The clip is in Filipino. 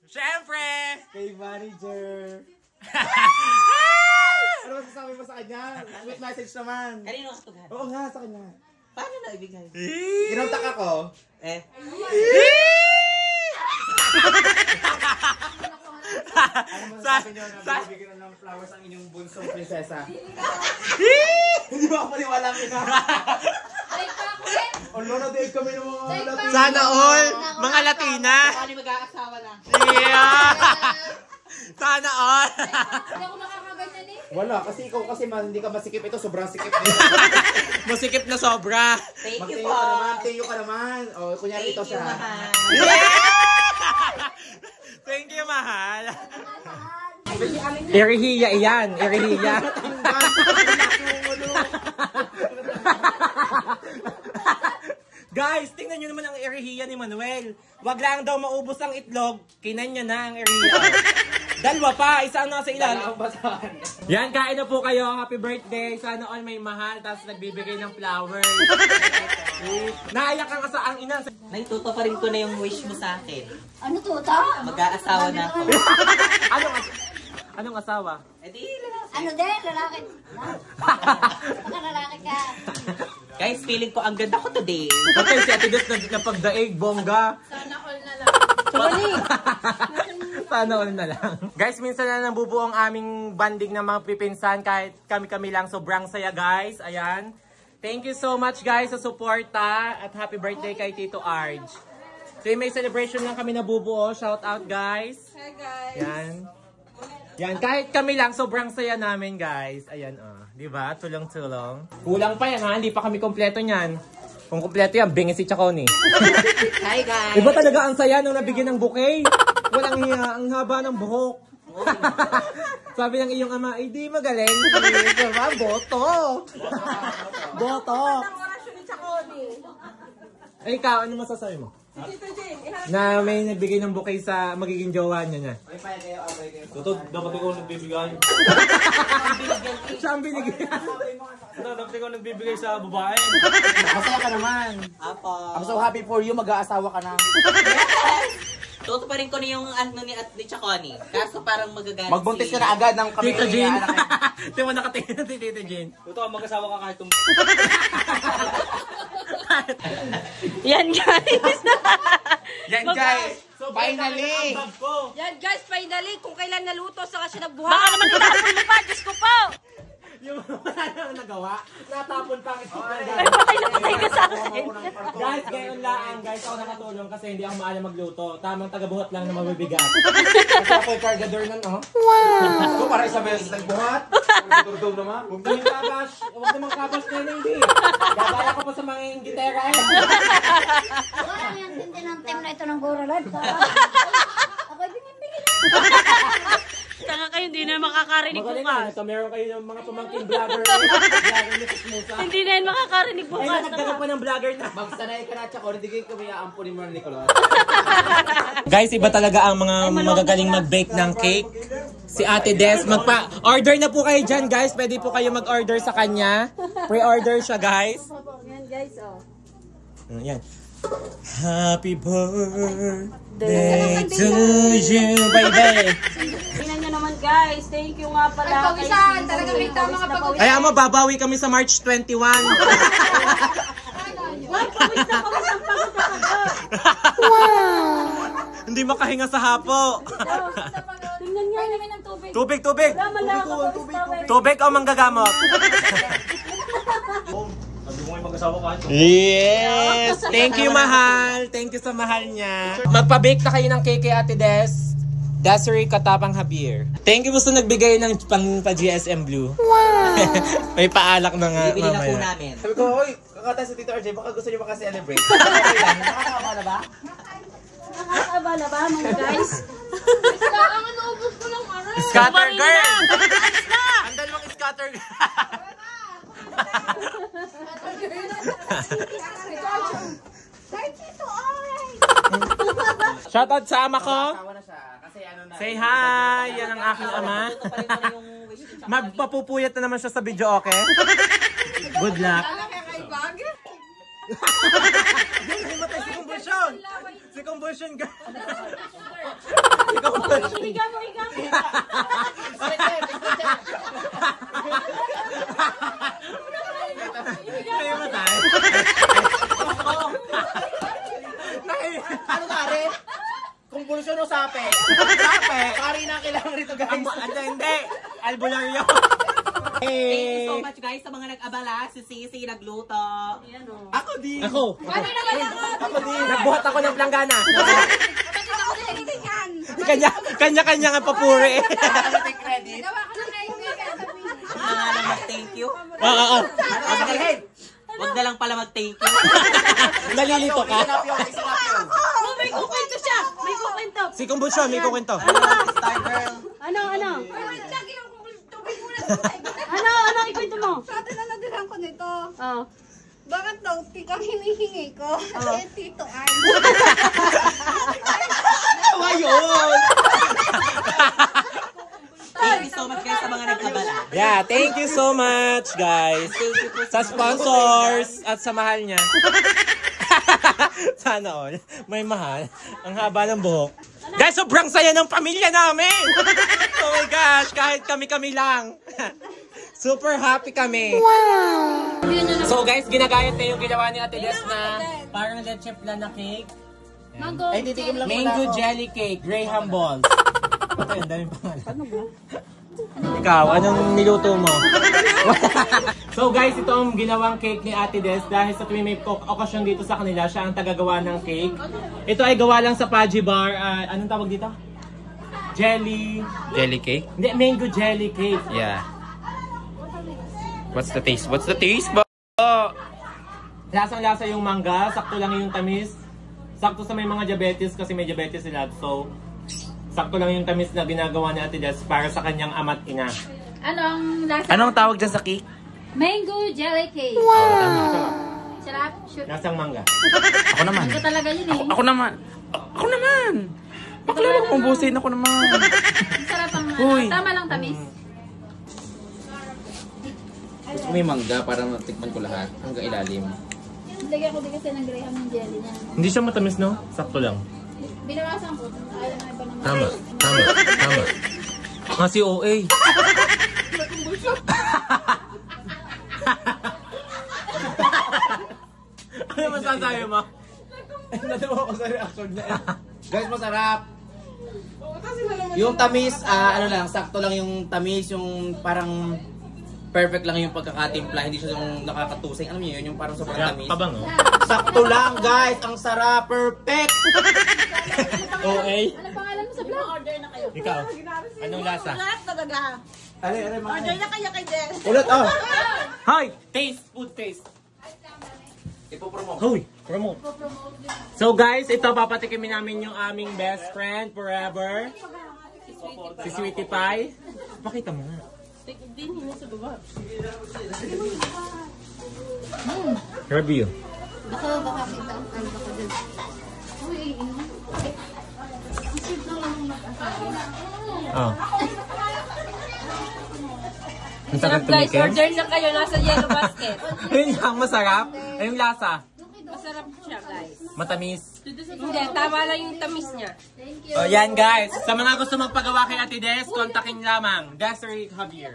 Siyempre! Kay manager. Ano masasabi mo sa kanya? Sweet message naman. Kanino ka tugan? Oo nga, sa kanya. Paano na ibigay? Kinontak ako. Ano masasabi nyo na bibigyan ng flowers ang inyong bunsong prinsesa? Hindi ba ako paniwala kita? Ano na din kami ng mga Latina. Sana all, mga Latina. Paano mag-aasawa na? Yeah! Sana all. Hindi ako makakaganyan eh. Wala, kasi ikaw kasi hindi ka masikip. Ito, sobrang sikip. Masikip na sobra. Thank you Magtayo po. ka naman, tayo ka naman. O, kunyari ito Thank you, siya. mahal. Thank you, mahal. Irihiya iyan, irihiya. Guys, tingnan nyo naman ang irihiya ni Manuel. Wag lang daw maubos ang itlog, kinan niya na ang irihiya. Dalawa pa, isa na sa ilalim. Yan, kain na po kayo. Happy birthday. Sana all may mahal, tapos nagbibigay ng flowers. Naiyak ang ina. Naituto pa rin ko na yung wish mo sa akin. Ano to, ta? Mag-aasawa na ako. Anong asawa? Eh di, lalaki. Ano din, lalaki. Baka lalaki ka. Guys, feeling ko ang ganda ko today. Patay si Ate Des na pagdaig, bongga. Sana all na lang. Sana all na lang. Guys, minsan na nabubuo ang aming banding ng mga pipinsan kahit kami-kami lang. Sobrang saya, guys. Ayan. Thank you so much, guys, sa suporta. At happy birthday kay Tito Arj. So, may celebration lang kami nabubuo. Shout out, guys. Hi, guys. Yan. Yan, kahit kami lang, sobrang saya namin, guys. Ayan, diba? Tulong-tulong. Kulang pa yan, ha? Hindi pa kami kompleto niyan. Kung kompleto yan, bingis si Chaconi. Hi, guys. Iba talaga ang saya nung nabigyan ng bouquet. Walang hiya, ang haba ng buhok. Sabi ng iyong ama, di magaling. Diba? Boto. Boto. Ang orasyon ni Chaconi. Ay, ikaw, ano masasabi mo? Na may nagbigay ng bouquet sa magiging jowa niya. Ito, dapat ikaw nagbibigay. Siya ang binigyan. Ito, dapat ikaw nagbibigay sa babae. Masaya ka naman. Apo. I'm so happy for you. Mag-aasawa ka na. Tuto pa rin ko na yung ano ni Chaconi. Kaso parang magagalit Magbuntis ka na agad ng kami. Tita Jean. Di mo nakatingin na si Tita Jean. Ito, mag-asawa ka kahit Yan, guys. Yan, guys. Finally! Yan, guys, finally. Kung kailan naluto, saka siya nagbuhat. Baka naman itapon mo pa. Diyos ko po. Yung wala nang nagawa, natapon pa ang isip na Ay, patay na patay ka sa akin. Guys, ngayon lang, guys, ako nakatulong kasi hindi ako maalam magluto. Tamang tagabuhat lang na mabibigat. Kasi ako yung cargador nun, oh. Ito, para isang beses nagbuhat. Nagdurudong naman. Huwag naman kabash. Huwag naman kabash na hindi. Gagaya ko pa sa mga gitera eh. Wala yung tindi ng team na ito ng Goralad. Ako'y bigyan-bigyan. Tanga kayo, hindi na makakarinig Magaling bukas. na, meron kayo ng mga pamangking vlogger. Vlogger niya sa Smusa. Hindi na yun makakarinig Ay, bukas. nagdagan pa ng vlogger na. Magsanay ka na, tsaka ulitigay kami aampunin mo na Nicolas. Guys, iba talaga ang mga magagaling mag-bake ng cake. Si Ate Des, order na po kayo dyan, guys. Pwede po kayo mag-order sa kanya. Pre-order siya, guys. Yan, guys, oh. Yan. Happy birthday to you, baby. Tingnan nyo naman, guys. Thank you nga pala. Ay, pawisan. Talaga may tama nga pag-uwisan. Kaya mo, babawi kami sa March 21. Wag, pawisan, pawisan, pawisan. Hindi makahinga sa hapo. Tingnan nyo. Ay, namin ng tubig. Tubig, tubig. Wala, malaka. Tubig o manggagamot? Sabi mo yung mag-asawa kahit Yes! Thank you, mahal. Thank you sa mahal niya. Magpa-bake na kayo ng cake kay Ate Des. Desiree Katapang Javier. Thank you po sa nagbigay ng pa-GSM Blue. Wow! May paalak na nga Bibili na po mamaya. namin. Sabi ko, oy, kakata sa Tito RJ, baka gusto niyo maka-celebrate. Okay lang, nakakama na ba? Nakakaba na ba, mga guys? Basta, ang naubos ko ng aray. Scatter girl! Ang dalawang scatter girl. Shoutout sa ama ko. Tawa na siya, kasi ano na. Say hi! Yan ang aking ama. Tuto pa rin ko na yung wish ni Chaconi. Magpapupuyat na naman siya sa video, okay? Good luck. Nahimatay si Conversion! Si Conversion, guys! Si Higa mo. Kaya mo tayo? Ano pare? Kumbulsyon o sape? Sape! Pare na kailangan rito guys. Hindi! Albularyo! Thank you so much guys sa mga nag-abala. Si Sisi nagluto. Ako din. Ako! Ano naman ako? Nagbuhat ako ng planggana! Bakit ako nililigan? Kanya-kanya nga papuri. Take credit. Gawa ka ng kaibigan. Mga na mag-thank you. Oo. Huwag na lang pala mag-thank you. Nalilito ka? Sinapyo. Oh, may kukwento siya. May kukwento. Si Kumbulsyon, may kukwento. Star girl. Ano? Ano? Ikwento mo. Sa atin na nadilang ko nito. Oh. Bakit daw tikang hinihingi ko? Eh, Tito Arn. Tawa yun! Thank you so much guys sa mga nag-abala. Yeah, thank you so much, guys. Sa sponsors at sa mahal niya. Sana all. May mahal. Ang haba ng buhok. Guys, sobrang saya ng pamilya namin! Oh my gosh, kahit kami-kami lang. Super happy kami. Wow! So guys, ginagayat na yung ginawa ni Ate Des na parang leche flan na cake. Mango. Ay, titikim lang Mango muna ako. jelly cake, Graham balls. Ay, ang daming pangalan. Ano ba? Ikaw, anong niluto mo? So guys, ito ang ginawang cake ni Ate Des dahil sa tuwing may okasyon dito sa kanila, siya ang tagagawa ng cake. Ito ay gawa lang sa Paji Bar. Anong tawag dito? Jelly. Jelly cake? Hindi, mango jelly cake. Yeah. What's the taste? What's the taste ba? Lasang-lasa yung mangga, sakto lang yung tamis. Sakto sa may mga diabetes kasi may diabetes sila. So, sakto lang yung tamis na ginagawa ni Ate Des para sa kanyang ama't ina. Anong lasa? Anong tawag dyan sa cake? Mango jelly cake. Sarap. Sarap. Shoot. Lasang mangga. Ako naman. Mango talaga yun eh. Ako naman. Ako naman. Bakla mo kung busin ako naman. Sarap ang Uy. tama lang tamis. Gusto ko may mangga para matikman ko lahat hanggang ilalim. Lagyan ko din kasi ng Graham yung jelly niya. Hindi siya matamis, no? Sakto lang. Binawasan ko. Ayaw na iba naman. Tama. Kasi OA. Ano masasabi mo? Natawa ko sa reaction na yan. Guys, masarap. Yung tamis, ano lang, sakto lang yung tamis, yung parang perfect lang yung pagkakatimpla, hindi siya yung nakakatusing. Alam niyo yun, yung parang sobrang tamis. Pabango. Sakto lang, guys, ang sarap, perfect! OA. Ano pangalan mo sa vlog? Order na kayo. Ikaw. Anong lasa? Lahat talaga. Order na kayo kay Des. Ulit, oh! Hi! Taste! Food taste. Ipopromote. Hoy! Promote. So guys, ito papatikimin namin yung aming best friend forever. Si Sweetie Pie. Pakita mo nga. Review. Baka kita ang ano ko dun. Uy, isip na lang yung mag-asawa. Oh. Ang sarap Guys, tumikim. order na kayo. Nasa yellow basket. Yun lang, masarap. Ay, yung lasa. Masarap siya, guys. Matamis. Hindi, tama lang yung tamis niya. O yan guys, sa mga gusto magpagawa kay Ate Des, kontakin lamang Desiree Javier.